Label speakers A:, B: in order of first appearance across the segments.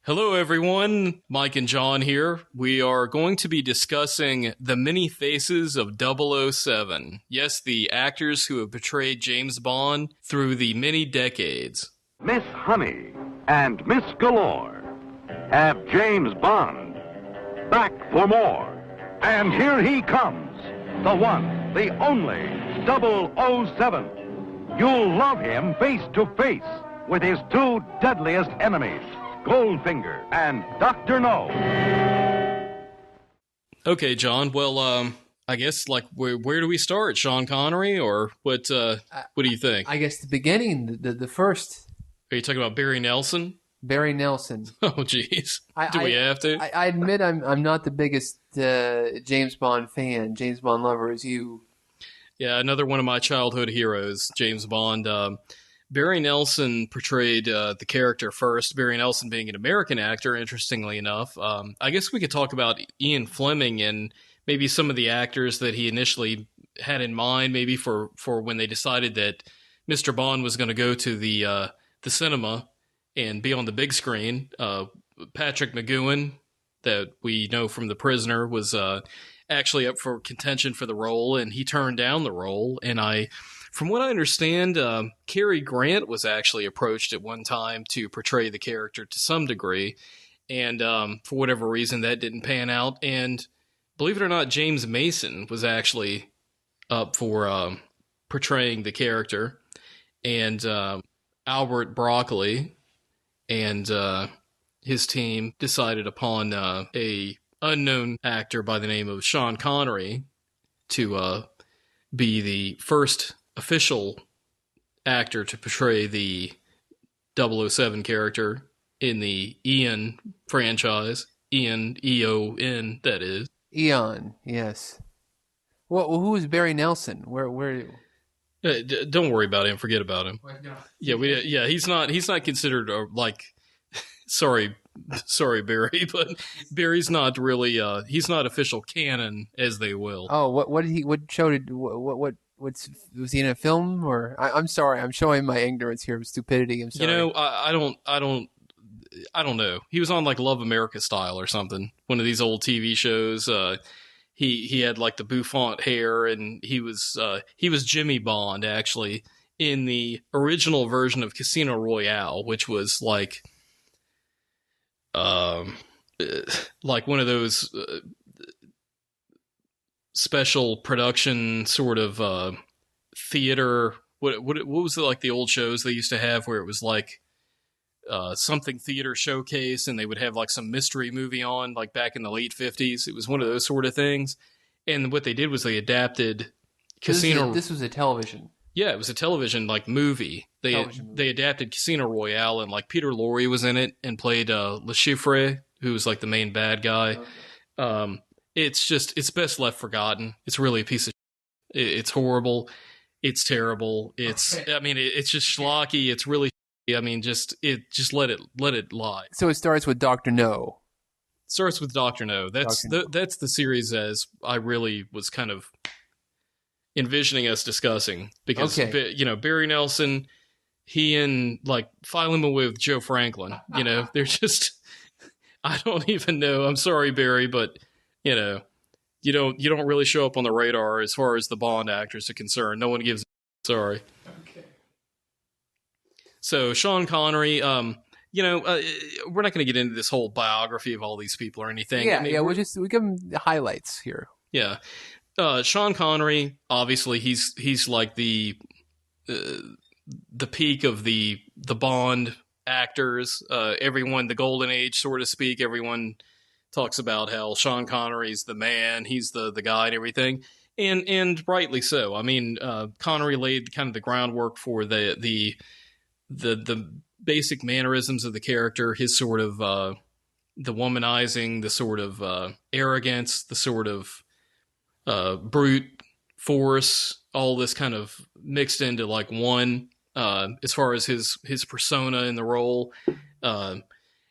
A: Hello, everyone. Mike and John here. We are going to be discussing the many faces of 007. Yes, the actors who have portrayed James Bond through the many decades.
B: Miss Honey and Miss Galore have James Bond back for more. And here he comes, the one, the only 007. You'll love him face to face with his two deadliest enemies, Goldfinger and Dr. No.
A: Okay, John. Well, I guess, where do we start? Sean Connery, or what do you think?
C: I guess the beginning, the first.
A: Are you talking about Barry Nelson?
C: Barry Nelson.
A: Oh, jeez. Do we have to?
C: I admit I'm not the biggest James Bond fan, James Bond lover as you.
A: Yeah, another one of my childhood heroes, James Bond. Barry Nelson portrayed the character first, Barry Nelson being an American actor, interestingly enough. I guess we could talk about Ian Fleming and maybe some of the actors that he initially had in mind, maybe for when they decided that Mr. Bond was going to go to the cinema and be on the big screen. Patrick McGowan, that we know from The Prisoner, was actually up for contention for the role, and he turned down the role. And from what I understand, Cary Grant was actually approached at one time to portray the character to some degree, and for whatever reason, that didn't pan out. And believe it or not, James Mason was actually up for portraying the character, and Albert Broccoli and his team decided upon a unknown actor by the name of Sean Connery to be the first official actor to portray the 007 character in the Eon franchise. Eon, E-O-N, that is.
C: Eon, yes. Well, who is Barry Nelson? Where?
A: Don't worry about him. Forget about him. Yeah, he's not considered sorry, Barry, but Barry's not really. He's not official canon, as they will.
C: Oh, what did he? What show did? Was he in a film? Or I'm sorry, I'm showing my ignorance here of stupidity. I'm sorry.
A: You know, I don't know. He was on Love America Style or something. One of these old TV shows. He had the bouffant hair, and he was Jimmy Bond actually in the original version of Casino Royale, which was like one of those special production sort of theater. What was it, the old shows they used to have where it was something theater showcase, and they would have some mystery movie on back in the late 50s. It was one of those sort of things. And what they did was they adapted Casino.
C: This was a television.
A: Yeah, it was a television movie. They adapted Casino Royale, and Peter Lorre was in it and played Le Chiffre, who was the main bad guy. Okay. It's best left forgotten. It's really a piece of shit. It's horrible. It's terrible. It's it's just schlocky. It's really just let it lie.
C: So it starts with Dr. No.
A: Starts with Dr. No. That's the series as I really was kind of envisioning us discussing, because Barry Nelson, he and Philemon with Joe Franklin, they're just, I don't even know. I'm sorry, Barry, but you don't really show up on the radar as far as the Bond actors are concerned. No one gives. Sorry.
C: Okay.
A: So Sean Connery, we're not going to get into this whole biography of all these people or anything.
C: Yeah, we give them the highlights here.
A: Yeah. Sean Connery, obviously, he's the peak of the Bond actors. Everyone, the golden age, so to speak. Everyone talks about how Sean Connery's the man. He's the guy and everything, and rightly so. Connery laid kind of the groundwork for the basic mannerisms of the character. His sort of the womanizing, the sort of arrogance, the sort of brute force, all this kind of mixed into one, as far as his persona in the role.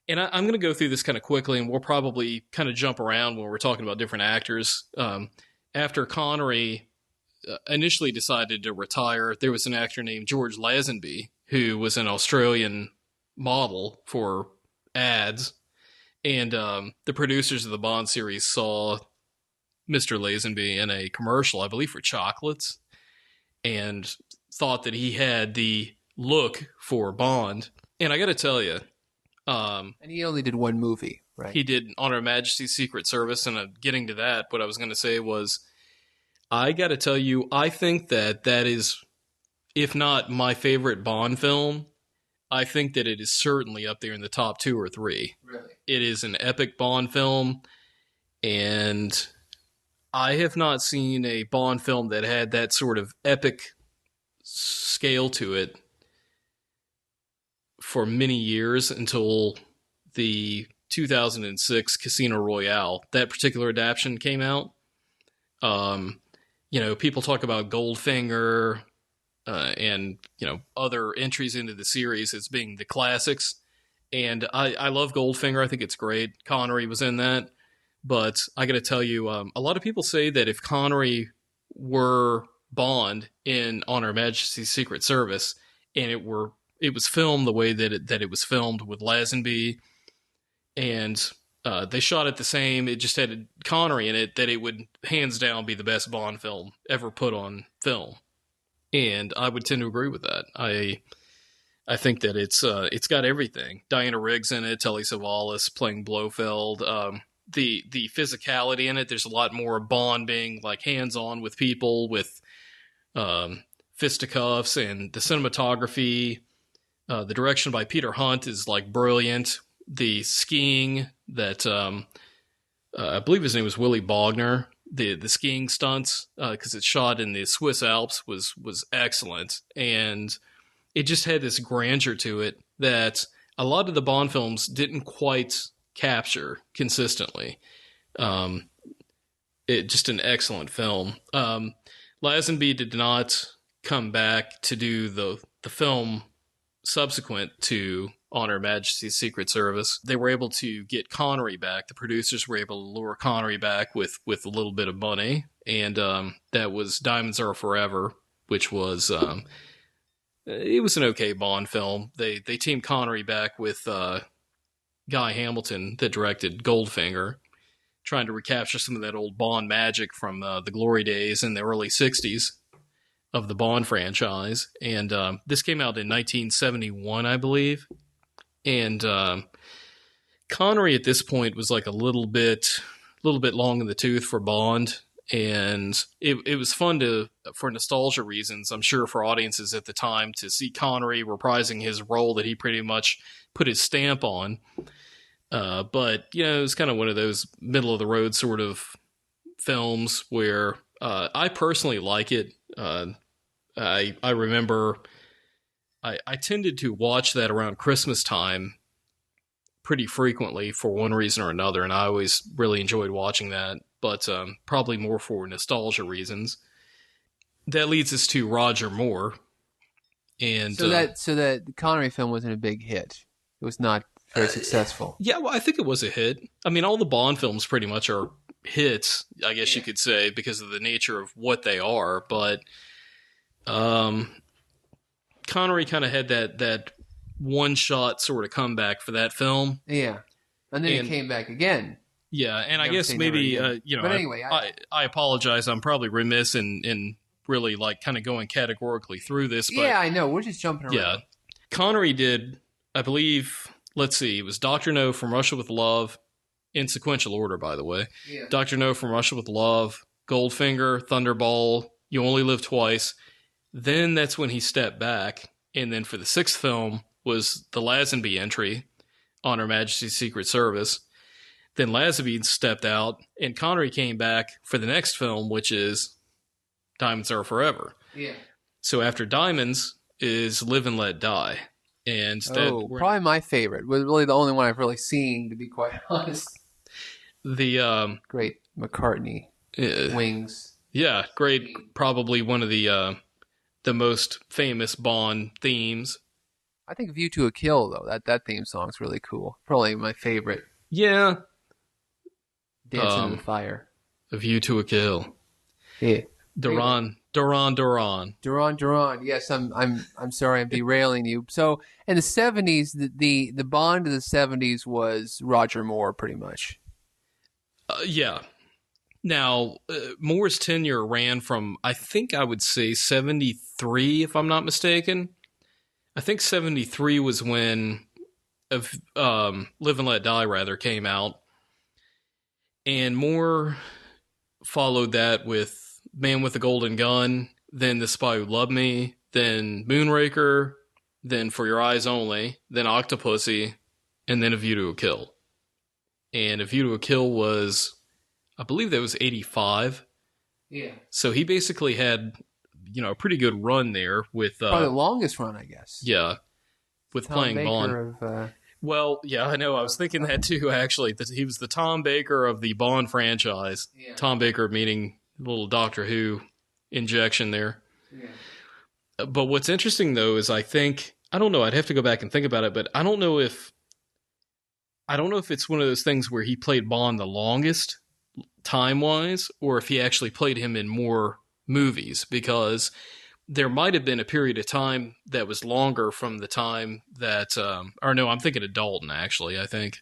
A: And I'm going to go through this kind of quickly, and we'll probably kind of jump around when we're talking about different actors. After Connery initially decided to retire, there was an actor named George Lazenby, who was an Australian model for ads. And the producers of the Bond series saw Mr. Lazenby in a commercial, I believe, for chocolates, and thought that he had the look for Bond. And I got to tell you,
C: And he only did one movie, right?
A: he did On Her Majesty's Secret Service, and getting to that, what I was going to say was, I got to tell you, I think that is, if not my favorite Bond film, I think that it is certainly up there in the top 2 or 3.
C: Really?
A: It is an epic Bond film, and I have not seen a Bond film that had that sort of epic scale to it for many years until the 2006 Casino Royale. That particular adaptation came out. People talk about Goldfinger and other entries into the series as being the classics. And I love Goldfinger. I think it's great. Connery was in that. But I got to tell you, a lot of people say that if Connery were Bond in On Her Majesty's Secret Service, and it was filmed the way that it was filmed with Lazenby, and they shot it the same, it just had Connery in it, that it would hands down be the best Bond film ever put on film. And I would tend to agree with that. I think that it's got everything. Diana Riggs in it, Telly Savalas playing Blofeld. The physicality in it. There's a lot more Bond being like hands-on with people, with fisticuffs, and the cinematography. The direction by Peter Hunt is like brilliant. The skiing that I believe his name was Willie Bogner. The skiing stunts, because it's shot in the Swiss Alps, was excellent, and it just had this grandeur to it that a lot of the Bond films didn't quite capture consistently. It just an excellent film. Lazenby did not come back to do the film subsequent to On Her Majesty's Secret Service. They were able to get Connery back. The producers were able to lure Connery back with a little bit of money, and that was Diamonds Are Forever, which was it was an okay Bond film. They teamed Connery back with Guy Hamilton that directed Goldfinger, trying to recapture some of that old Bond magic from the glory days in the early 60s of the Bond franchise. And this came out in 1971, I believe. And Connery at this point was like a little bit long in the tooth for Bond. And it was fun for nostalgia reasons, I'm sure, for audiences at the time, to see Connery reprising his role that he pretty much put his stamp on. But, it was kind of one of those middle of the road sort of films where I personally like it. I remember I tended to watch that around Christmas time pretty frequently for one reason or another, and I always really enjoyed watching that, but probably more for nostalgia reasons. That leads us to Roger Moore. And
C: so that Connery film wasn't a big hit. It was not very successful.
A: Yeah, well, I think it was a hit. I mean, all the Bond films pretty much are hits, I guess you could say, because of the nature of what they are. But Connery kind of had that one-shot sort of comeback for that film.
C: Yeah. And then he came back again.
A: Yeah, and I guess maybe,
C: but anyway,
A: I apologize. I'm probably remiss in really like kind of going categorically through this. But
C: yeah, I know. We're just jumping around.
A: Yeah. Connery did, I believe, let's see, it was Dr. No, From Russia with Love, in sequential order, by the way.
C: Yeah.
A: Dr. No, From Russia with Love, Goldfinger, Thunderball, You Only Live Twice. Then that's when he stepped back. And then for the sixth film was the Lazenby entry, On Her Majesty's Secret Service. Then Lazenby stepped out, and Connery came back for the next film, which is Diamonds Are Forever.
C: Yeah.
A: So after Diamonds is Live and Let Die. And
C: probably my favorite. Was really the only one I've really seen, to be quite honest.
A: The
C: great McCartney Wings.
A: Yeah, great. Probably one of the most famous Bond themes.
C: I think View to a Kill, though, that theme song's really cool. Probably my favorite.
A: Yeah.
C: Dancing in the Fire.
A: A View to a Kill.
C: Yeah.
A: The Duran Duran.
C: Duran. Yes, I'm sorry, I'm derailing you. So in the '70s, the Bond of the '70s was Roger Moore, pretty much.
A: Yeah. Now, Moore's tenure ran from, I think I would say 73, if I'm not mistaken. I think 73 was when Live and Let Die, rather, came out. And Moore followed that with Man with a Golden Gun, then The Spy Who Loved Me, then Moonraker, then For Your Eyes Only, then Octopussy, and then A View to a Kill. And A View to a Kill was, I believe that was 85.
C: Yeah.
A: So he basically had, a pretty good run there with...
C: Probably the longest run, I guess.
A: Yeah. With
C: Tom
A: playing
C: Baker
A: Bond. Well, yeah, I know. I was thinking that too, actually. That he was the Tom Baker of the Bond franchise.
C: Yeah.
A: Tom Baker meaning a little Doctor Who injection there.
C: Yeah.
A: But what's interesting, though, is I don't know, I'd have to go back and think about it, but I don't know if it's one of those things where he played Bond the longest, time-wise, or if he actually played him in more movies, because there might have been a period of time that was longer from the time that, or no, I'm thinking of Dalton, actually, I think,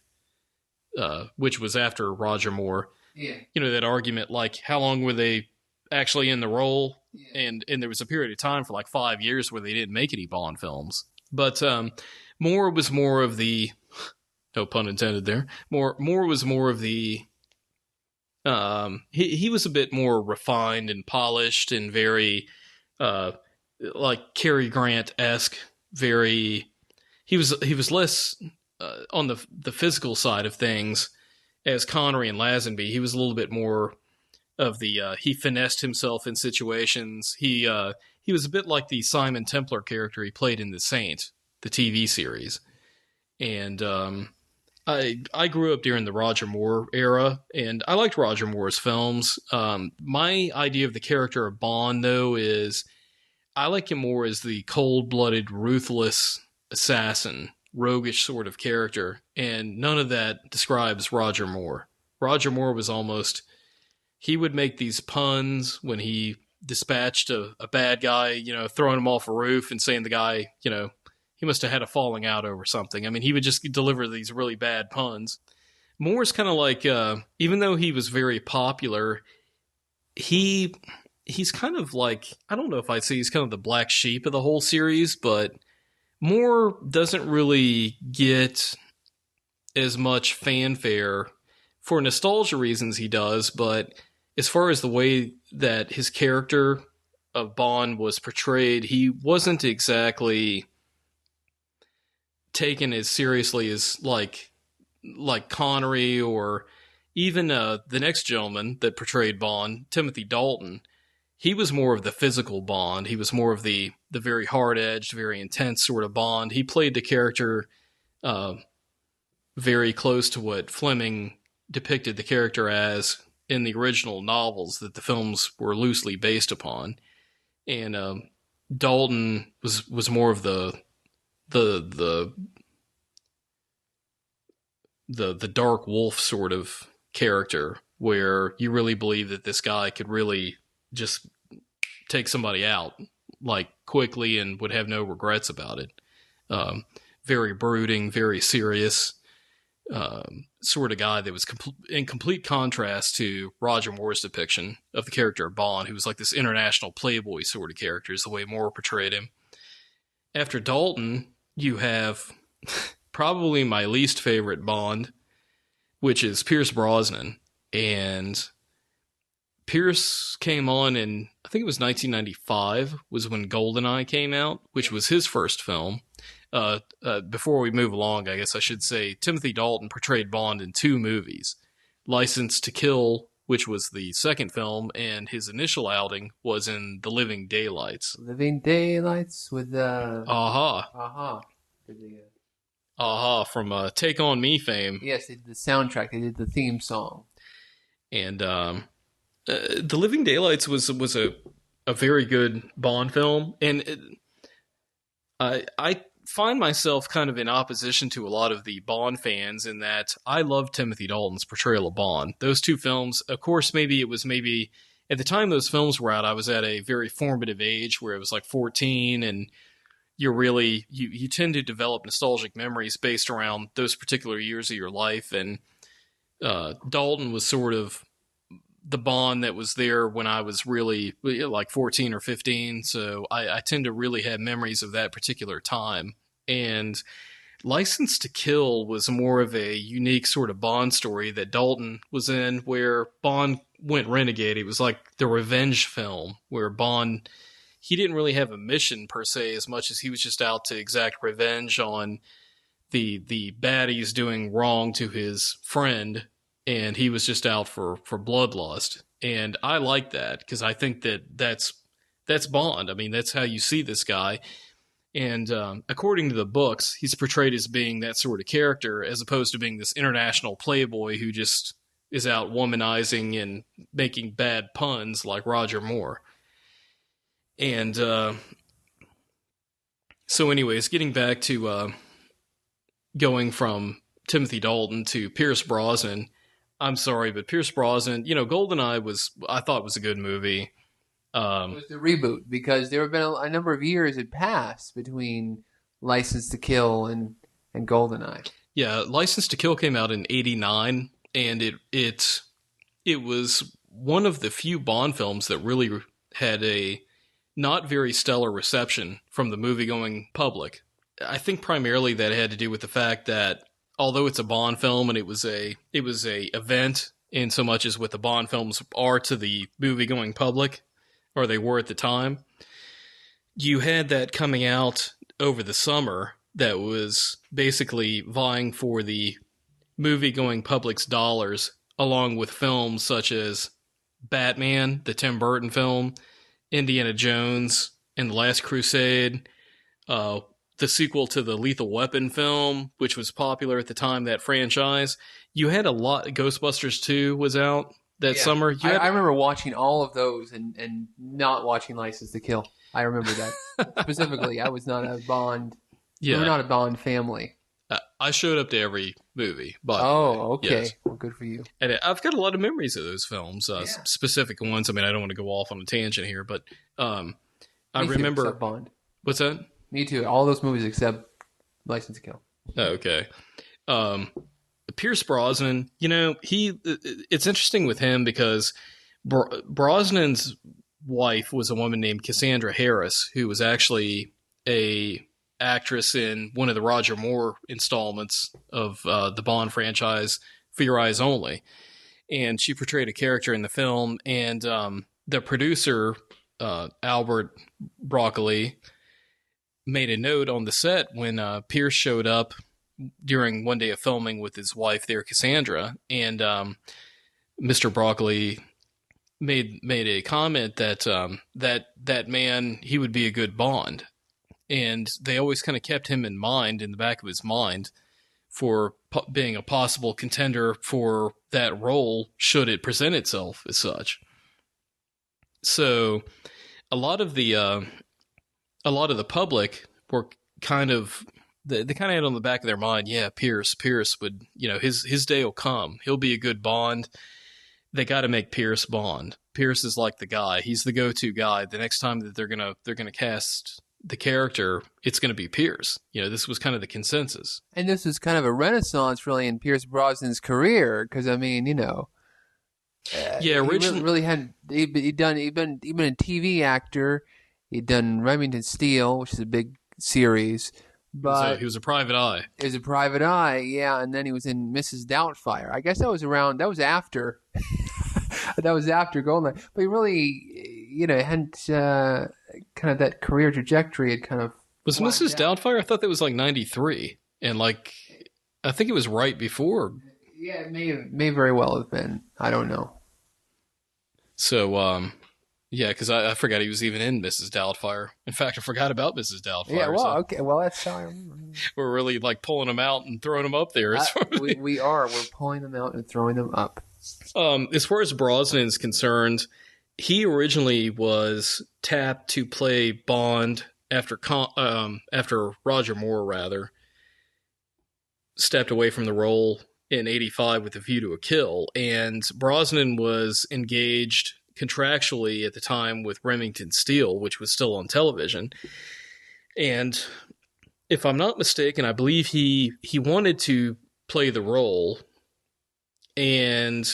A: which was after Roger Moore.
C: Yeah.
A: That argument, like, how long were they actually in the role?
C: Yeah.
A: And there was a period of time for like 5 years where they didn't make any Bond films. But Moore was more of the, no pun intended there, Moore was more of the, he was a bit more refined and polished and very, like Cary Grant-esque, very, he was less on the physical side of things as Connery and Lazenby. He was a little bit more of the, he finessed himself in situations. He was a bit like the Simon Templar character he played in The Saint, the TV series. And I grew up during the Roger Moore era, and I liked Roger Moore's films. My idea of the character of Bond, though, is I like him more as the cold-blooded, ruthless assassin, roguish sort of character, and none of that describes Roger Moore. Roger Moore was almost, he would make these puns when he dispatched a bad guy, throwing him off a roof and saying the guy, he must have had a falling out over something. I mean, he would just deliver these really bad puns. Moore's kind of like, even though he was very popular, he's kind of like, I don't know if I'd say he's kind of the black sheep of the whole series, but Moore doesn't really get as much fanfare. For nostalgia reasons he does, but as far as the way that his character of Bond was portrayed, he wasn't exactly taken as seriously as like Connery, or even the next gentleman that portrayed Bond, Timothy Dalton. He was more of the physical Bond. He was more of the very hard-edged, very intense sort of Bond. He played the character very close to what Fleming depicted the character as in the original novels that the films were loosely based upon. And Dalton was more of the dark wolf sort of character, where you really believe that this guy could really just take somebody out like quickly and would have no regrets about it. Very brooding, very serious sort of guy that was in complete contrast to Roger Moore's depiction of the character of Bond, who was like this international playboy sort of character, is the way Moore portrayed him. After Dalton, you have probably my least favorite Bond, which is Pierce Brosnan. And Pierce came on in, I think it was 1995, was when GoldenEye came out, which was his first film. Before we move along, I guess I should say Timothy Dalton portrayed Bond in 2 movies. License to Kill, which was the second film, and his initial outing was in The Living Daylights.
C: Living Daylights with
A: Aha.
C: Aha.
A: Aha, from Take On Me fame.
C: Yes, they did the soundtrack. They did the theme song.
A: And The Living Daylights was a very good Bond film, and I find myself kind of in opposition to a lot of the Bond fans in that I love Timothy Dalton's portrayal of Bond. Those 2 films, of course, maybe it was at the time those films were out, I was at a very formative age where it was like 14, and you're really you tend to develop nostalgic memories based around those particular years of your life. And Dalton was sort of the Bond that was there when I was really like 14 or 15. So I tend to really have memories of that particular time. And License to Kill was more of a unique sort of Bond story that Dalton was in, where Bond went renegade. It was like the revenge film where Bond, he didn't really have a mission per se as much as he was just out to exact revenge on the baddies doing wrong to his friend, and he was just out for bloodlust. And I like that because I think that's Bond. I mean, that's how you see this guy. And according to the books, he's portrayed as being that sort of character, as opposed to being this international playboy who just is out womanizing and making bad puns like Roger Moore. And so anyways, getting back to going from Timothy Dalton to Pierce Brosnan, I'm sorry, but Pierce Brosnan, GoldenEye I thought was a good movie.
C: It was the reboot, because there have been a number of years had passed between License to Kill and GoldenEye.
A: Yeah, License to Kill came out in '89, and it was one of the few Bond films that really had a not very stellar reception from the movie-going public. I think primarily that had to do with the fact that although it's a Bond film and it was a event in so much as what the Bond films are to the movie-going public, or they were at the time, you had that coming out over the summer that was basically vying for the movie-going public's dollars, along with films such as Batman, the Tim Burton film, Indiana Jones and the Last Crusade, the sequel to the Lethal Weapon film, which was popular at the time, that franchise. You had a lot. Ghostbusters 2 was out that summer.
C: I remember watching all of those and not watching License to Kill. I remember that specifically. I was not a Bond. Yeah. We were not a Bond family.
A: I showed up to every movie. But,
C: okay.
A: Yes.
C: Well, good for you.
A: And I've got a lot of memories of those films, specific ones. I mean, I don't want to go off on a tangent here, but I remember.
C: Except Bond.
A: What's that?
C: Me too. All those movies except License to Kill.
A: Oh, okay. Pierce Brosnan, it's interesting with him because Brosnan's wife was a woman named Cassandra Harris, who was actually a actress in one of the Roger Moore installments of the Bond franchise, For Your Eyes Only. And she portrayed a character in the film, and the producer, Albert Broccoli, made a note on the set when Pierce showed up during one day of filming with his wife there, Cassandra, and Mr. Broccoli made a comment that that man, he would be a good Bond, and they always kind of kept him in mind, in the back of his mind, for being a possible contender for that role should it present itself as such. So a lot of the public were kind of, they kind of had on the back of their mind, Pierce would, his day will come. He'll be a good Bond. They got to make Pierce Bond. Pierce is like the guy. He's the go-to guy. The next time that they're gonna cast the character, it's gonna be Pierce. This was kind of the consensus.
C: And this was kind of a renaissance, really, in Pierce Brosnan's career, because originally he really had he'd been a TV actor. He'd done Remington Steele, which is a big series. But
A: he was a private eye.
C: He was a private eye, yeah, and then he was in Mrs. Doubtfire. I guess that was after Goldeneye. But he really, hadn't kind of that career trajectory had kind of...
A: Was Mrs. Doubtfire? I thought that was like 93. And I think it was right before.
C: Yeah, it may very well have been. I don't know.
A: So, yeah, because I forgot he was even in Mrs. Doubtfire. In fact, I forgot about Mrs. Doubtfire.
C: Yeah, well, okay. Well, that's how I remember.
A: We're really pulling them out and throwing them up there.
C: We are. We're pulling them out and throwing them up.
A: As far as Brosnan is concerned, he originally was tapped to play Bond after Roger Moore, stepped away from the role in '85 with A View to a Kill. And Brosnan was engaged contractually at the time with Remington Steele, which was still on television. And if I'm not mistaken, I believe he wanted to play the role, and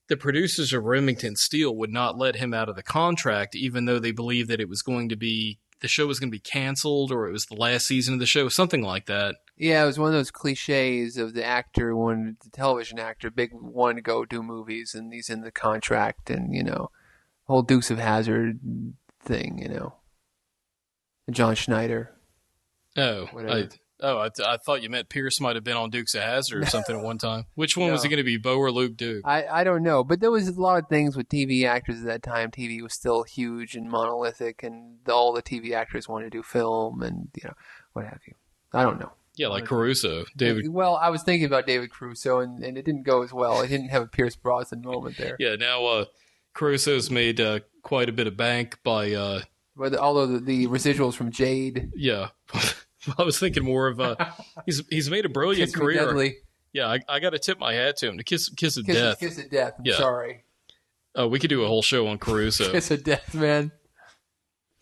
A: the producers of Remington Steele would not let him out of the contract, even though they believed that the show was going to be canceled, or it was the last season of the show, something like that.
C: Yeah, it was one of those cliches of the television actor, big one to go do movies, and he's in the contract, and whole Dukes of Hazzard thing, John Schneider.
A: Oh, I thought you meant Pierce might have been on Dukes of Hazzard or something at one time. Which one was he going to be, Bo or Luke Duke?
C: I don't know, but there was a lot of things with TV actors at that time. TV was still huge and monolithic, and all the TV actors wanted to do film and what have you. I don't know.
A: Yeah, like Caruso, David.
C: Well, I was thinking about David Caruso, and it didn't go as well. It didn't have a Pierce Brosnan moment there.
A: Yeah, now Caruso's made quite a bit of bank by.
C: Although the residuals from Jade.
A: Yeah. I was thinking more of he's made a brilliant
C: Kiss
A: career.
C: Me Deadly.
A: Yeah, I got to tip my hat to him. To Kiss of Death.
C: Kiss of Death. I'm sorry.
A: Oh, we could do a whole show on Caruso.
C: Kiss of Death, man.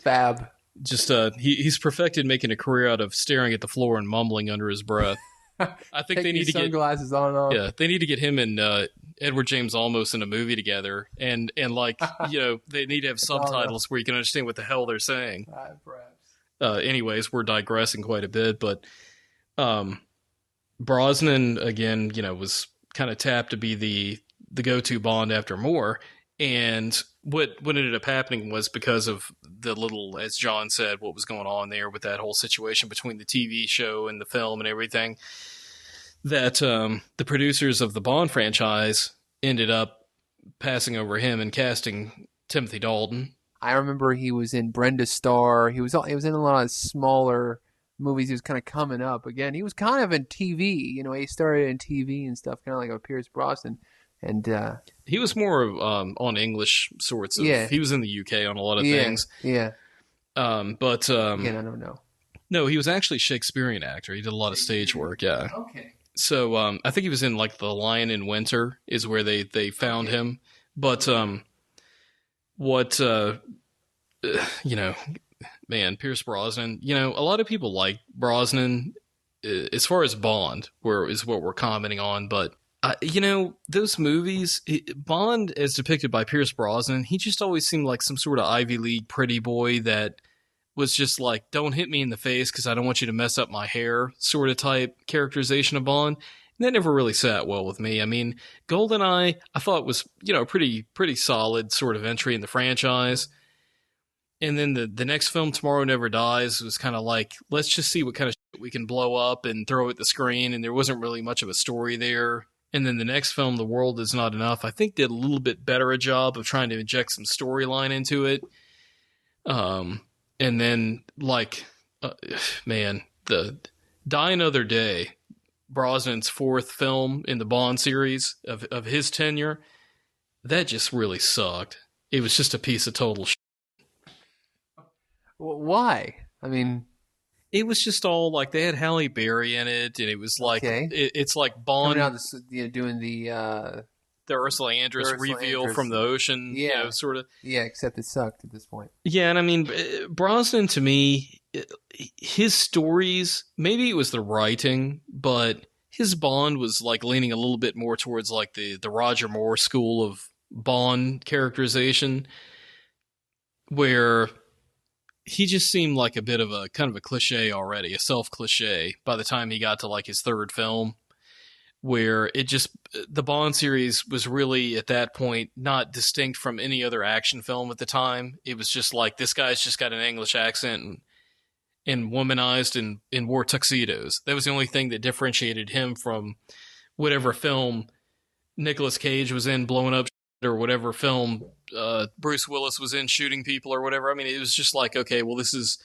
C: Fab.
A: Just he's perfected making a career out of staring at the floor and mumbling under his breath. I think they need to get
C: sunglasses on and off.
A: Yeah, they need to get him and Edward James Olmos in a movie together, and like they need to have subtitles where you can understand what the hell they're saying.
C: Perhaps.
A: Anyways, we're digressing quite a bit, but Brosnan again, was kind of tapped to be the go-to Bond after Moore, and what ended up happening was because of the little, as John said, what was going on there with that whole situation between the TV show and the film and everything, that the producers of the Bond franchise ended up passing over him and casting Timothy Dalton.
C: I remember he was in Brenda Starr. He was in a lot of smaller movies. He was kind of coming up again. He was kind of in TV. He started in TV and stuff, kind of like a Pierce Brosnan. And
A: he was more on English sorts of.
C: Yeah.
A: He was in the UK on a lot of things.
C: Yeah.
A: But
C: again, I don't know.
A: No, he was actually a Shakespearean actor. He did a lot of stage work. Yeah.
C: Okay.
A: So I think he was in like The Lion in Winter is where they found him. But man, Pierce Brosnan. A lot of people like Brosnan as far as Bond, is what we're commenting on, but. Those movies, Bond as depicted by Pierce Brosnan, he just always seemed like some sort of Ivy League pretty boy that was just like, don't hit me in the face because I don't want you to mess up my hair sort of type characterization of Bond. And that never really sat well with me. I mean, GoldenEye, I thought was, pretty solid sort of entry in the franchise. And then the next film, Tomorrow Never Dies, was kind of like, let's just see what kind of shit we can blow up and throw at the screen. And there wasn't really much of a story there. And then the next film, The World Is Not Enough, I think did a little bit better a job of trying to inject some storyline into it. And then, the Die Another Day, Brosnan's fourth film in the Bond series of his tenure, that just really sucked. It was just a piece of total shit.
C: Why? I mean...
A: It was just all like they had Halle Berry in it, and it was like it's like Bond
C: doing the
A: Ursula Andress reveal from the ocean, sort of.
C: Yeah, except it sucked at this point.
A: Yeah, and I mean Brosnan, to me, his stories, maybe it was the writing, but his Bond was like leaning a little bit more towards like the Roger Moore school of Bond characterization, where he just seemed like a bit of a kind of a cliche already, a self-cliche by the time he got to like his third film, where the Bond series was really at that point not distinct from any other action film at the time. It was just like, this guy's just got an English accent and womanized and wore tuxedos. That was the only thing that differentiated him from whatever film Nicolas Cage was in blowing up, or whatever film Bruce Willis was in shooting people or whatever. I mean, it was just like, okay, well, this is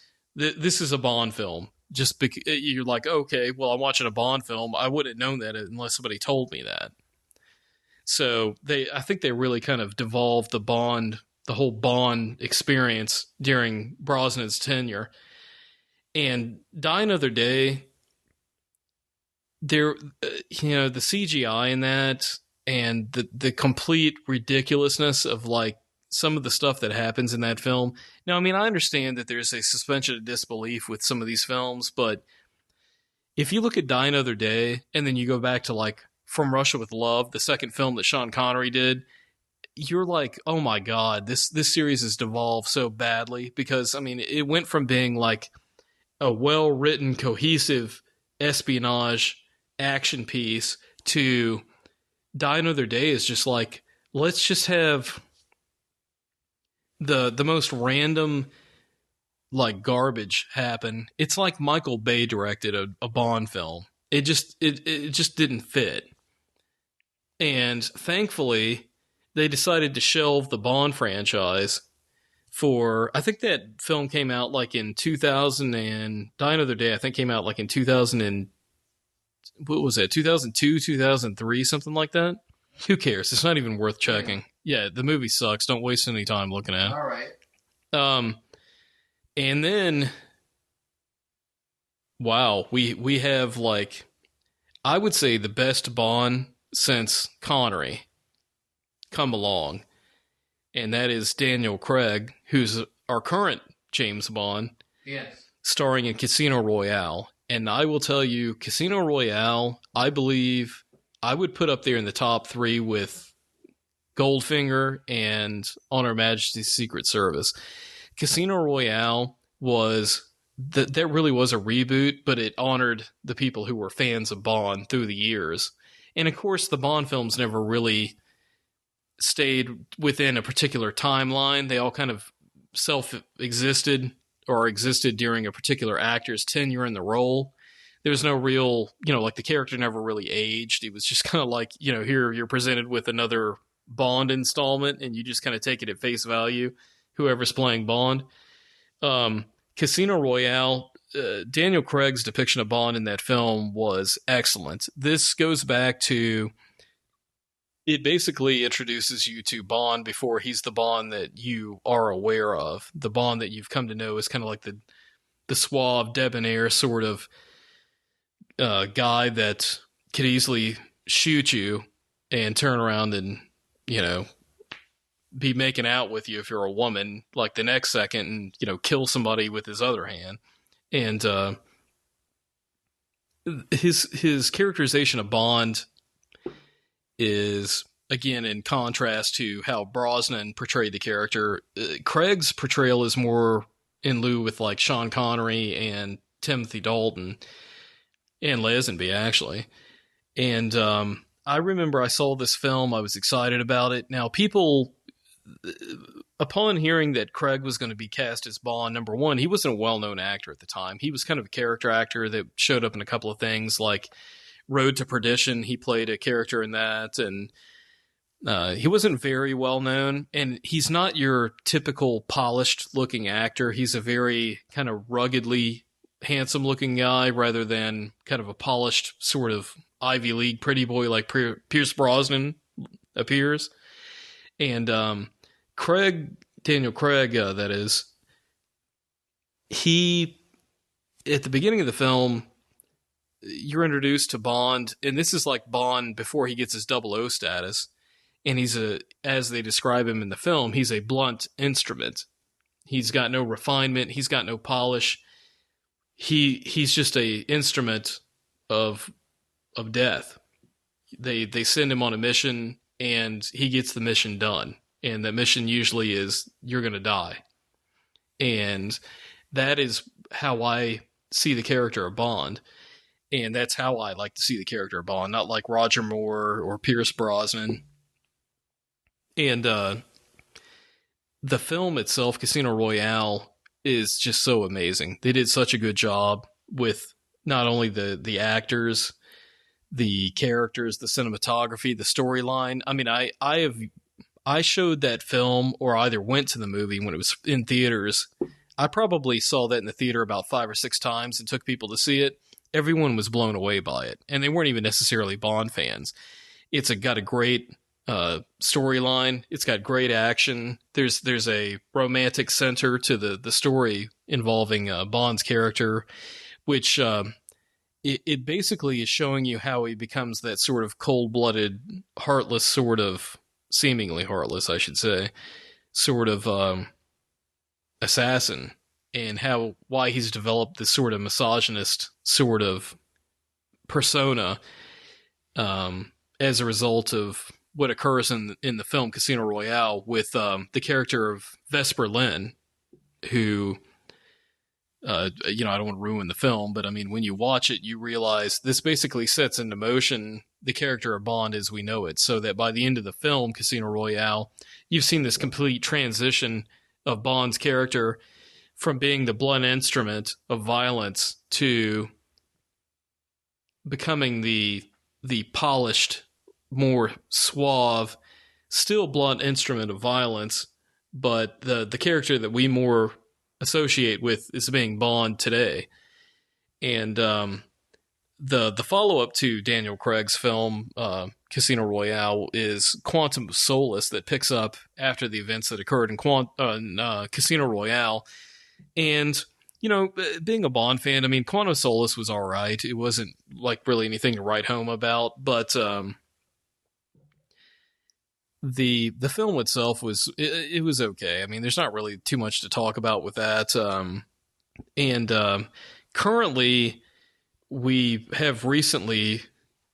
A: a Bond film. Just you're like, okay, well, I'm watching a Bond film. I wouldn't have known that unless somebody told me that. So I think they really kind of devolved the whole Bond experience during Brosnan's tenure. And Die Another Day, the CGI in that, and the complete ridiculousness of like some of the stuff that happens in that film. Now, I mean, I understand that there's a suspension of disbelief with some of these films, but if you look at Die Another Day and then you go back to like From Russia with Love, the second film that Sean Connery did, you're like, oh my God, this series has devolved so badly, because I mean, it went from being like a well-written, cohesive espionage action piece to Die Another Day is just like, let's just have the most random like garbage happen. It's like Michael Bay directed a Bond film. It just didn't fit. And thankfully, they decided to shelve the Bond franchise for, I think that film came out like in 2000, and Die Another Day I think came out like in 2000 and what was it, 2002, 2003, something like that. Who cares? It's not even worth checking. Yeah, the movie sucks. Don't waste any time looking at it.
C: All right.
A: And then, wow, we have like, I would say the best Bond since Connery come along, and that is Daniel Craig, who's our current James Bond.
C: Yes.
A: Starring in Casino Royale. And I will tell you, Casino Royale, I believe I would put up there in the top 3 with Goldfinger and On Her Majesty's Secret Service. Casino Royale was, that really was a reboot, but it honored the people who were fans of Bond through the years. And of course, the Bond films never really stayed within a particular timeline. They all kind of self-existed or existed during a particular actor's tenure in the role. There was no real, like the character never really aged. It was just kind of like, here you're presented with another Bond installment and you just kind of take it at face value, whoever's playing Bond. Casino Royale, Daniel Craig's depiction of Bond in that film was excellent. This goes back to, it basically introduces you to Bond before he's the Bond that you are aware of. The Bond that you've come to know is kind of like the suave, debonair sort of guy that could easily shoot you and turn around and, be making out with you if you're a woman, like the next second, and, kill somebody with his other hand. And his characterization of Bond is, again, in contrast to how Brosnan portrayed the character. Craig's portrayal is more in lieu with like Sean Connery and Timothy Dalton and Lazenby, actually. And I remember I saw this film. I was excited about it. Now, people, upon hearing that Craig was going to be cast as Bond, number one, he wasn't a well-known actor at the time. He was kind of a character actor that showed up in a couple of things like Road to Perdition. He played a character in that, and he wasn't very well known. And he's not your typical polished looking actor. He's a very kind of ruggedly handsome looking guy rather than kind of a polished sort of Ivy League pretty boy like Pierce Brosnan appears. And Daniel Craig, that is, he, at the beginning of the film, you're introduced to Bond, and this is like Bond before he gets his 00 status, and he's as they describe him in the film, he's a blunt instrument. He's got no refinement, he's got no polish. He's just a instrument of death. They send him on a mission, and he gets the mission done. And the mission usually is, you're going to die. And that is how I see the character of Bond. And that's how I like to see the character of Bond, not like Roger Moore or Pierce Brosnan. And the film itself, Casino Royale, is just so amazing. They did such a good job with not only the actors, the characters, the cinematography, the storyline. I mean, I showed that film, or either went to the movie when it was in theaters. I probably saw that in the theater about 5 or 6 times and took people to see it. Everyone was blown away by it, and they weren't even necessarily Bond fans. It's got a great storyline. It's got great action. There's a romantic center to the story involving Bond's character, which it basically is showing you how he becomes that sort of cold-blooded, heartless sort of, seemingly heartless, I should say, sort of assassin, and why he's developed this sort of misogynist sort of persona as a result of what occurs in the film Casino Royale with the character of Vesper Lynd, who I don't want to ruin the film, but I mean, when you watch it, you realize this basically sets into motion the character of Bond as we know it, so that by the end of the film Casino Royale, you've seen this complete transition of Bond's character from being the blunt instrument of violence to becoming the polished, more suave, still blunt instrument of violence, but the character that we more associate with is being Bond today. And the follow-up to Daniel Craig's film Casino Royale is Quantum of Solace, that picks up after the events that occurred in Casino Royale. And being a Bond fan, I mean, Quantum of Solace was all right. It wasn't like really anything to write home about, but the film itself was okay. I mean, there's not really too much to talk about with that. And currently, we have recently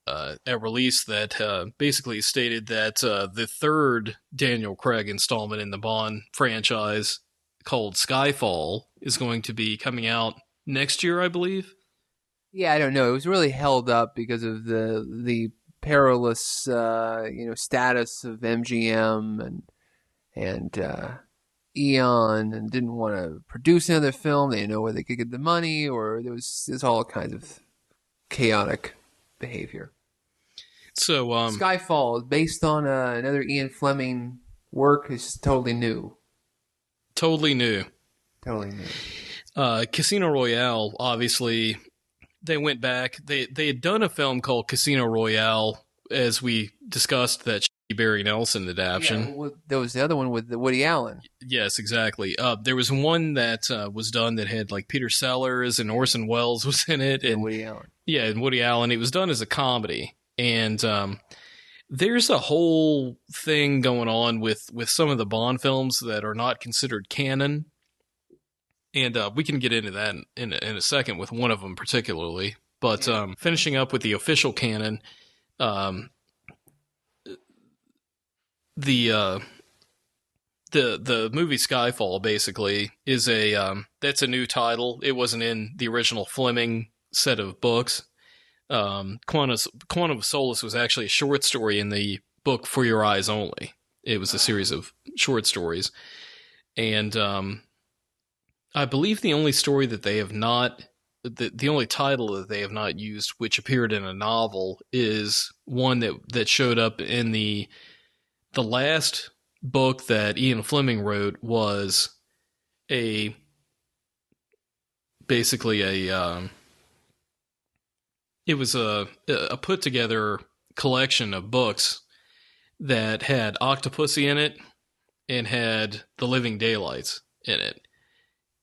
A: a release that basically stated that the third Daniel Craig installment in the Bond franchise, called Skyfall, is going to be coming out next year, I believe.
C: Yeah, I don't know. It was really held up because of the perilous status of MGM and Eon, and didn't want to produce another film. They didn't know where they could get the money, or there's all kinds of chaotic behavior.
A: So
C: Skyfall is based on another Ian Fleming work. Is totally new.
A: Totally new. Casino Royale, obviously, they went back. They had done a film called Casino Royale, as we discussed, that Barry Nelson adaptation.
C: Yeah, there was the other one with Woody Allen.
A: Yes, exactly. There was one that was done that had like Peter Sellers and Orson Welles was in it, and
C: Woody Allen.
A: Yeah, and Woody Allen. It was done as a comedy, and there's a whole thing going on with some of the Bond films that are not considered canon. And we can get into that in a second with one of them particularly. But finishing up with the official canon, the movie Skyfall basically is that's a new title. It wasn't in the original Fleming set of books. Quantum of Solace was actually a short story in the book For Your Eyes Only. It was a series of short stories, and I believe the only story that they have not, the only title that they have not used, which appeared in a novel, is one that showed up in the last book that Ian Fleming wrote. Was basically a put together collection of books that had Octopussy in it and had The Living Daylights in it.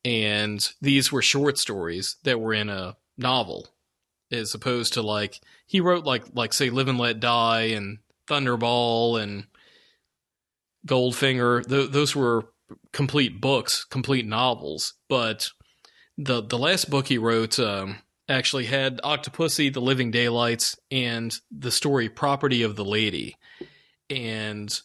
A: And these were short stories that were in a novel, as opposed to like he wrote like say Live and Let Die and Thunderball and Goldfinger. Those were complete books, complete novels. But the last book he wrote actually had Octopussy, The Living Daylights, and the story Property of the Lady. And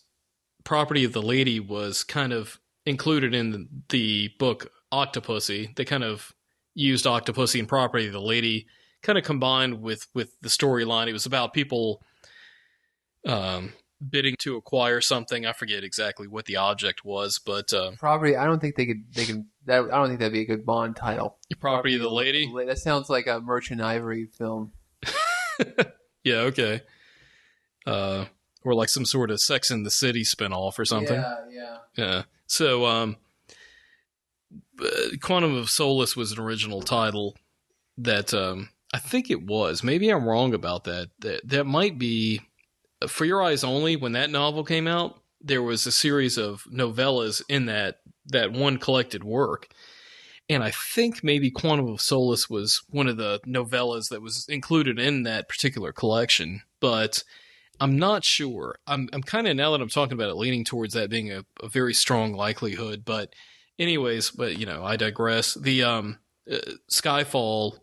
A: Property of the Lady was kind of included in the book Octopussy. They kind of used Octopussy and Property of the Lady kind of combined with the storyline. It was about people bidding to acquire something. I forget exactly what the object was, but
C: Property. I don't think they can. I don't think that'd be a good Bond title.
A: Property of the Lady.
C: That sounds like a Merchant Ivory film.
A: Yeah. Okay. Or like some sort of Sex and the City spinoff or something. Yeah. So, Quantum of Solace was an original title that I think it was. Maybe I'm wrong about that. That might be For Your Eyes Only. When that novel came out, there was a series of novellas in that one collected work. And I think maybe Quantum of Solace was one of the novellas that was included in that particular collection. But I'm not sure. I'm kind of, now that I'm talking about it, leaning towards that being a very strong likelihood. But anyways, but I digress. The Skyfall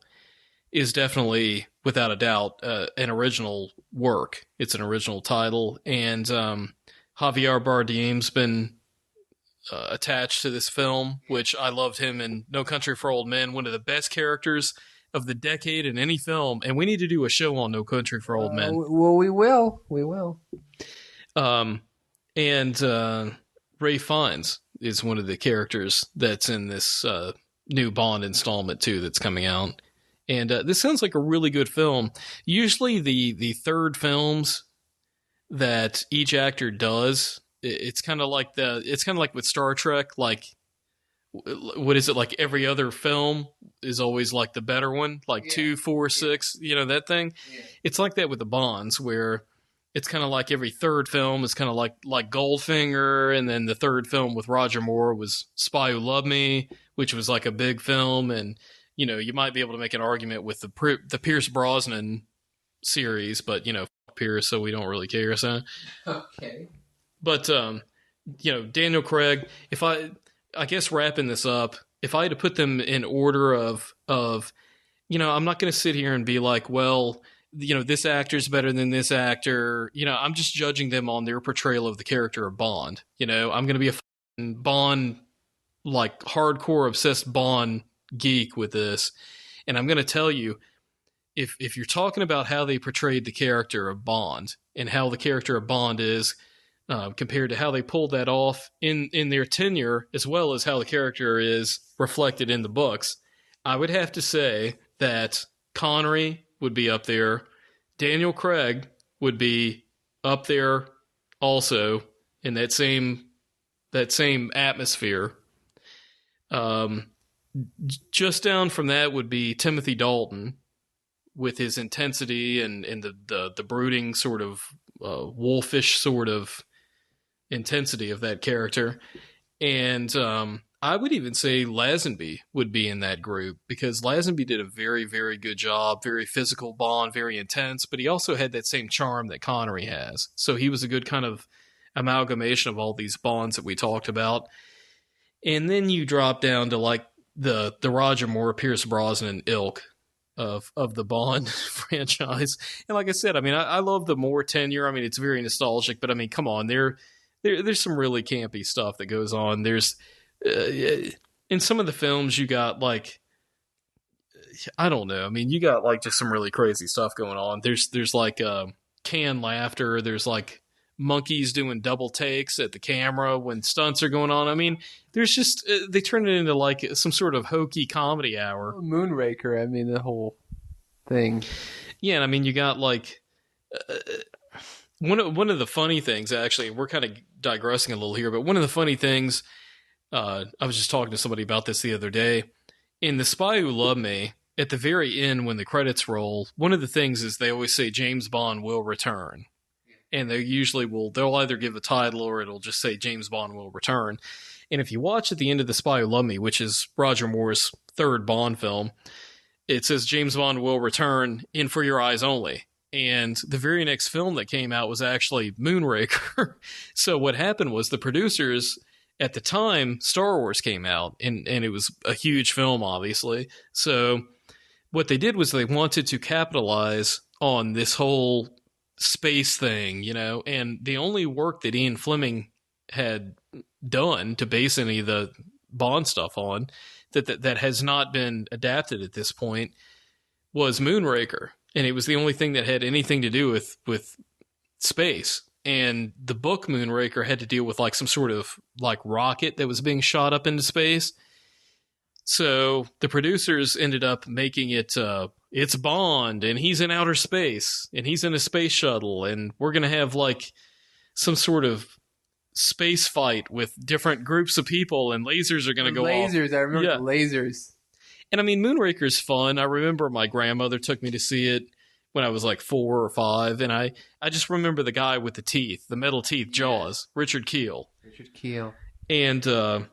A: is definitely, without a doubt, an original work. It's an original title, and Javier Bardem's been attached to this film, which I loved him in No Country for Old Men, one of the best characters of the decade in any film, and we need to do a show on No Country for Old Men.
C: Well, we will. We will.
A: And Ray Fiennes is one of the characters that's in this new Bond installment too that's coming out. And this sounds like a really good film. Usually the third films that each actor does, it's kind of like with Star Trek, like what is it, like every other film is always like the better one, like 2, 4, 6, that thing. Yeah. It's like that with the Bonds, where it's kind of like every third film is kind of like Goldfinger, and then the third film with Roger Moore was Spy Who Loved Me, which was like a big film, and you might be able to make an argument with the Pierce Brosnan series, but Pierce, so we don't really care. So
C: okay,
A: but Daniel Craig, if I guess wrapping this up, if I had to put them in order of I'm not going to sit here and be like, well, this actor's better than this actor. I'm just judging them on their portrayal of the character of Bond. I'm going to be a Bond, like hardcore obsessed Bond geek with this, and I'm going to tell you, if you're talking about how they portrayed the character of Bond and how the character of Bond is compared to how they pulled that off in their tenure, as well as how the character is reflected in the books, I would have to say that Connery would be up there. Daniel Craig would be up there also in that same atmosphere. Just down from that would be Timothy Dalton with his intensity and the brooding sort of wolfish sort of intensity of that character. And I would even say Lazenby would be in that group, because Lazenby did a very, very good job, very physical Bond, very intense, but he also had that same charm that Connery has. So he was a good kind of amalgamation of all these Bonds that we talked about. And then you drop down to like the Roger Moore, Pierce Brosnan ilk of the Bond franchise. And like I said, I mean, I love the Moore tenure. I mean, it's very nostalgic, but I mean, come on, there's some really campy stuff that goes on. There's in some of the films you got like, I don't know. I mean, you got like just some really crazy stuff going on. There's like canned laughter. There's like monkeys doing double takes at the camera when stunts are going on. I mean, there's just they turn it into like some sort of hokey comedy hour.
C: Moonraker. I mean, the whole thing. Yeah,
A: and I mean, you got like one of the funny things. Actually, we're kind of digressing a little here, but one of the funny things. I was just talking to somebody about this the other day. In The Spy Who Loved Me, at the very end when the credits roll, one of the things is they always say James Bond will return. And they usually they'll either give a title or it'll just say James Bond will return. And if you watch at the end of The Spy Who Loved Me, which is Roger Moore's third Bond film, it says James Bond will return in For Your Eyes Only. And the very next film that came out was actually Moonraker. So what happened was the producers, at the time, Star Wars came out, and it was a huge film, obviously. So what they did was they wanted to capitalize on this whole space thing, and the only work that Ian Fleming had done to base any of the Bond stuff on that has not been adapted at this point was Moonraker. And it was the only thing that had anything to do with space. And the book Moonraker had to deal with like some sort of like rocket that was being shot up into space. So the producers ended up making it, it's Bond and he's in outer space and he's in a space shuttle. And we're going to have like some sort of space fight with different groups of people and lasers are going to go off.
C: Lasers, I remember the lasers.
A: And I mean, Moonraker's fun. I remember my grandmother took me to see it when I was like 4 or 5, and I just remember the guy with the teeth, the metal teeth, Jaws, Richard Kiel. And, but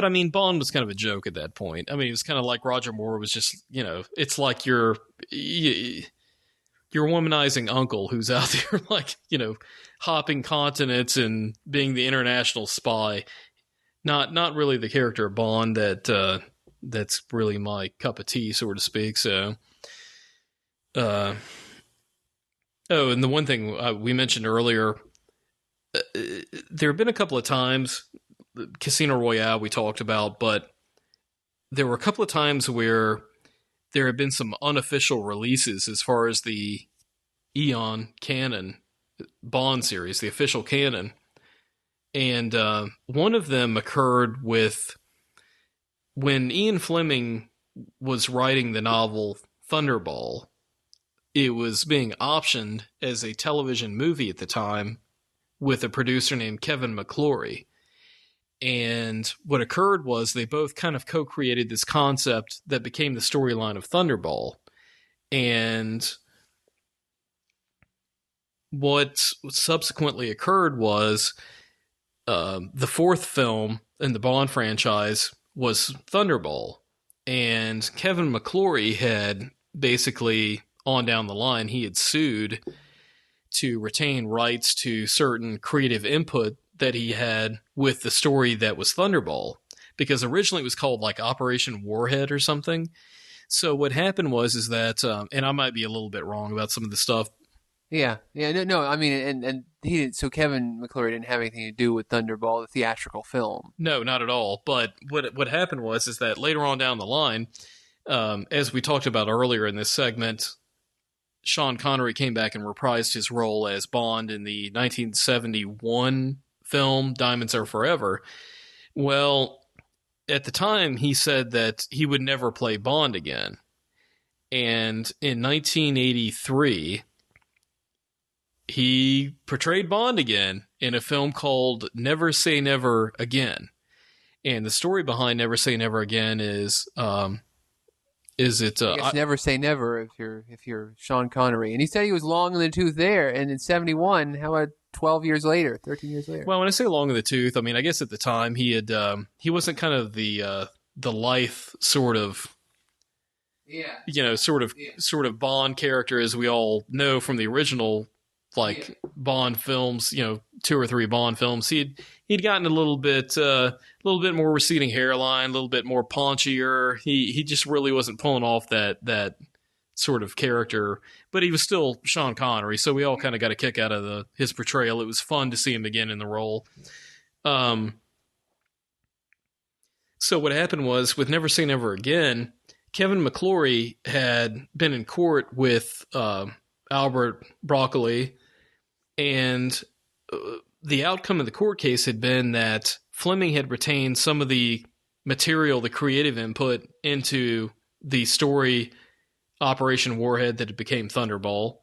A: I mean, Bond was kind of a joke at that point. I mean, it was kind of like Roger Moore was just, it's like your womanizing uncle who's out there, like, hopping continents and being the international spy. Not really the character of Bond that's really my cup of tea, so to speak. So, oh, and the one thing we mentioned earlier, there have been a couple of times, Casino Royale we talked about, but there were a couple of times where there have been some unofficial releases as far as the Eon canon Bond series, the official canon. And one of them occurred with when Ian Fleming was writing the novel Thunderball. It was being optioned as a television movie at the time with a producer named Kevin McClory. And what occurred was they both kind of co-created this concept that became the storyline of Thunderball. And what subsequently occurred was the fourth film in the Bond franchise was Thunderball. And Kevin McClory had basically, on down the line, he had sued to retain rights to certain creative input that he had with the story that was Thunderball, because originally it was called like Operation Warhead or something. So what happened was that, and I might be a little bit wrong about some of the stuff.
C: Yeah. No. I mean, and he didn't. So Kevin McClory didn't have anything to do with Thunderball, the theatrical film.
A: No, not at all. But what happened was that later on down the line, as we talked about earlier in this segment, Sean Connery came back and reprised his role as Bond in the 1971 film Diamonds Are Forever. Well, at the time, he said that he would never play Bond again. And in 1983, he portrayed Bond again in a film called Never Say Never Again. And the story behind Never Say Never Again is it?
C: I guess never say never if you're Sean Connery. And he said he was long in the tooth there. And in 71, how about 12 years later, 13 years later?
A: Well, when I say long in the tooth, I mean, I guess at the time he had he wasn't kind of the lithe sort of, sort of Bond character as we all know from the original Bond films, 2 or 3 Bond films. He'd gotten a little bit more receding hairline, a little bit more paunchier. He just really wasn't pulling off that sort of character, but he was still Sean Connery, so we all kind of got a kick out of his portrayal. It was fun to see him again in the role. So what happened was with Never Say Never Again, Kevin McClory had been in court with Albert Broccoli, and the outcome of the court case had been that Fleming had retained some of the material, the creative input into the story Operation Warhead that it became Thunderball,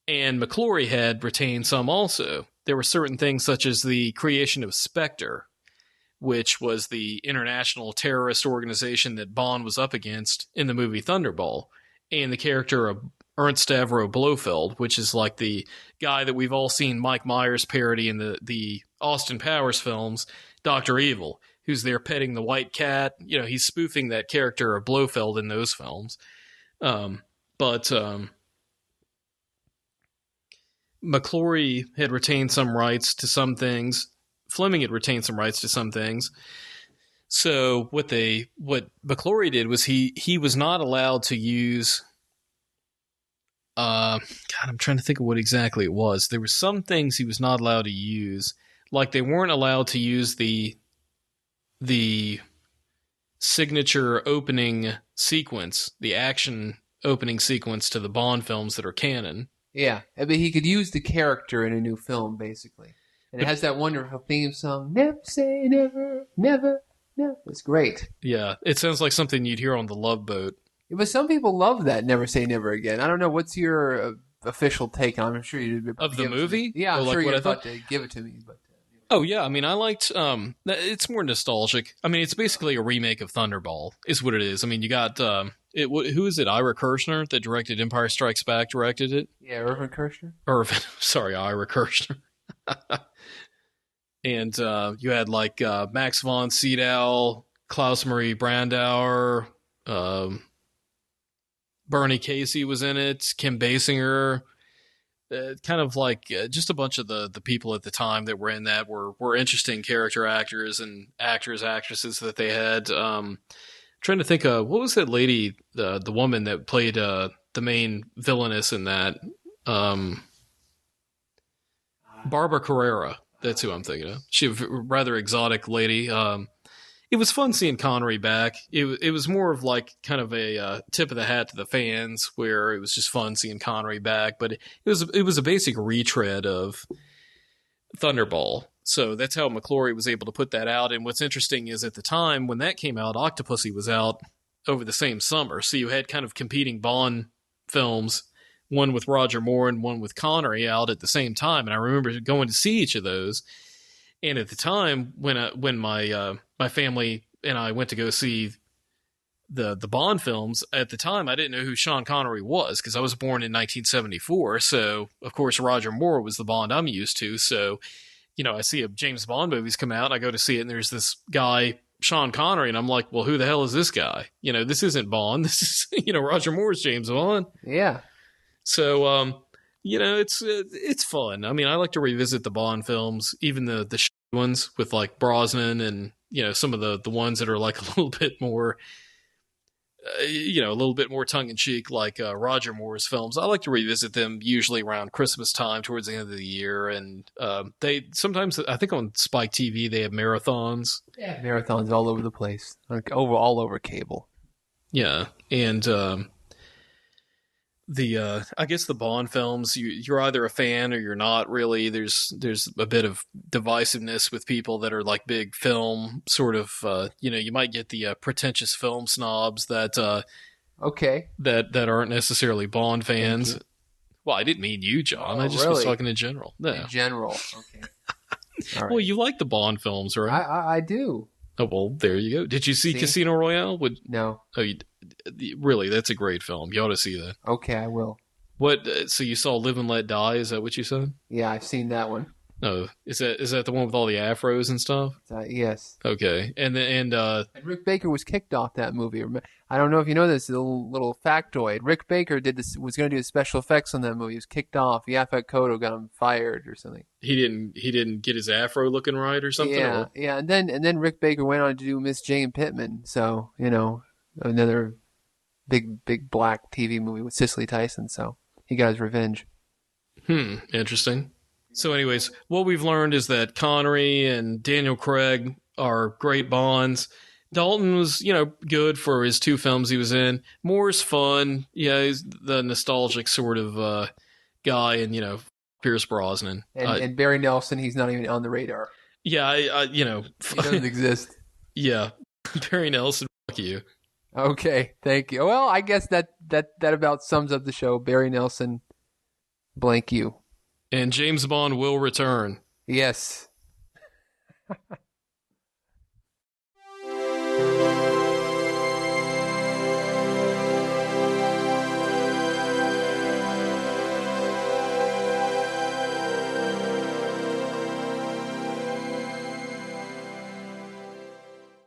A: and McClory had retained some also. There were certain things such as the creation of Spectre, which was the international terrorist organization that Bond was up against in the movie Thunderball, and the character of Ernst Stavro Blofeld, which is like the guy that we've all seen Mike Myers parody in the Austin Powers films, Dr. Evil, who's there petting the white cat. He's spoofing that character of Blofeld in those films. But McClory had retained some rights to some things. Fleming had retained some rights to some things. So what McClory did was he was not allowed to use. God, I'm trying to think of what exactly it was. There were some things he was not allowed to use, like they weren't allowed to use the signature opening sequence, the action opening sequence to the Bond films that are canon.
C: Yeah, but he could use the character in a new film, basically. And it has that wonderful theme song, Never Say Never, Never, Never. It's great.
A: Yeah, it sounds like something you'd hear on the Love Boat.
C: Yeah, but some people love that Never Say Never Again. I don't know. What's your official take on it? I'm sure you'd
A: of the movie?
C: Yeah, I'm sure you're about to give it to me. But
A: oh, yeah. I mean, I liked... it's more nostalgic. I mean, it's basically a remake of Thunderball, is what it is. I mean, you got... who is it? Ira Kirshner that directed Empire Strikes Back, directed it?
C: Yeah, Irvin Kershner?
A: Sorry, Ira Kirshner. And you had, Max von Sydow, Klaus Marie Brandauer, Bernie Casey was in it, Kim Basinger, kind of like just a bunch of the people at the time that were in that were interesting character actors and actresses that they had. Trying to think of what was that lady, the woman that played the main villainess in that. Barbara Carrera. That's who I'm thinking of. She was a rather exotic lady. It was fun seeing Connery back. It was more of like kind of a tip of the hat to the fans, where it was just fun seeing Connery back. But it was a basic retread of Thunderball. So that's how McClory was able to put that out. And what's interesting is at the time when that came out, Octopussy was out over the same summer. So you had kind of competing Bond films, one with Roger Moore and one with Connery out at the same time. And I remember going to see each of those. And at the time when my family and I went to go see the Bond films, at the time I didn't know who Sean Connery was because I was born in 1974. So of course Roger Moore was the Bond I'm used to. So I see a James Bond movies come out, I go to see it, and there's this guy, Sean Connery, and I'm like, well, who the hell is this guy? This isn't Bond. This is, Roger Moore's James Bond.
C: Yeah.
A: So, it's fun. I mean, I like to revisit the Bond films, even the shitty ones with like Brosnan and, some of the ones that are like a little bit more, a little bit more tongue-in-cheek, like Roger Moore's films. I like to revisit them usually around Christmas time, towards the end of the year. And they sometimes, I think on Spike TV, they have marathons.
C: Yeah, marathons all over the place, all over cable.
A: Yeah, and I guess the Bond films, you're either a fan or you're not really. There's a bit of divisiveness with people that are like big film sort of, you might get the pretentious film snobs that that aren't necessarily Bond fans. Well, I didn't mean you, John. I just was talking in general. No.
C: In general, okay. All right.
A: Well, you like the Bond films, right?
C: I do.
A: Oh, well, there you go. Did you see Casino Royale?
C: No.
A: Oh, really? That's a great film. You ought to see that.
C: Okay, I will.
A: What? So you saw Live and Let Die? Is that what you said?
C: Yeah, I've seen that one.
A: Oh, is that the one with all the afros and stuff?
C: Yes.
A: Okay, and
C: Rick Baker was kicked off that movie. I don't know if you know this little factoid. Rick Baker was going to do special effects on that movie. He was kicked off. Yaphet Kotto got him fired or something.
A: He didn't get his afro looking right or something.
C: Yeah, yeah. And then Rick Baker went on to do Miss Jane Pittman. So another big black TV movie with Cicely Tyson. So he got his revenge.
A: Interesting. So anyways, what we've learned is that Connery and Daniel Craig are great Bonds. Dalton was, good for his two films he was in. Moore's fun. Yeah, he's the nostalgic sort of guy, and, Pierce Brosnan.
C: And Barry Nelson, he's not even on the radar.
A: Yeah,
C: he doesn't exist.
A: Yeah, Barry Nelson, fuck you.
C: Okay, thank you. Well, I guess that about sums up the show. Barry Nelson, blank you.
A: And James Bond will return.
C: Yes.